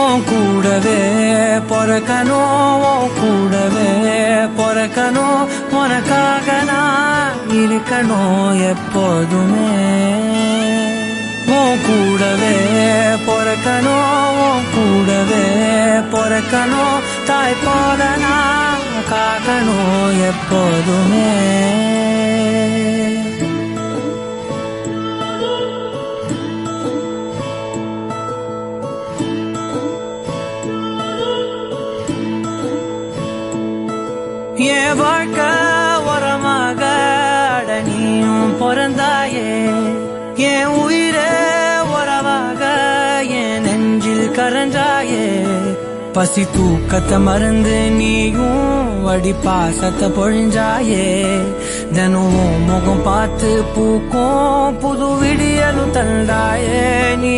உன் கூடவே பொறக்கணும், உன் கூடவே பொறக்கணும், உனக்காக நான் இருக்கணும் எப்போதுமே. உன் கூடவே பொறக்கணும், உன் கூடவே பொறக்கணும், தாய் போல நான் காக்கணும் எப்போதுமே. என் வாழ்க்கை உரமாக நீயும் பிறந்தாயே, என் உயிரே உறவாக என் நெஞ்சில் கரஞ்சாயே. பசி தூக்கத்தை மறந்து நீயும் அடி பாசத்தை பொழிஞ்சாயே. தினம் முகம் பார்த்து பூக்கும் புது விடியலும் தந்தாயே. நீ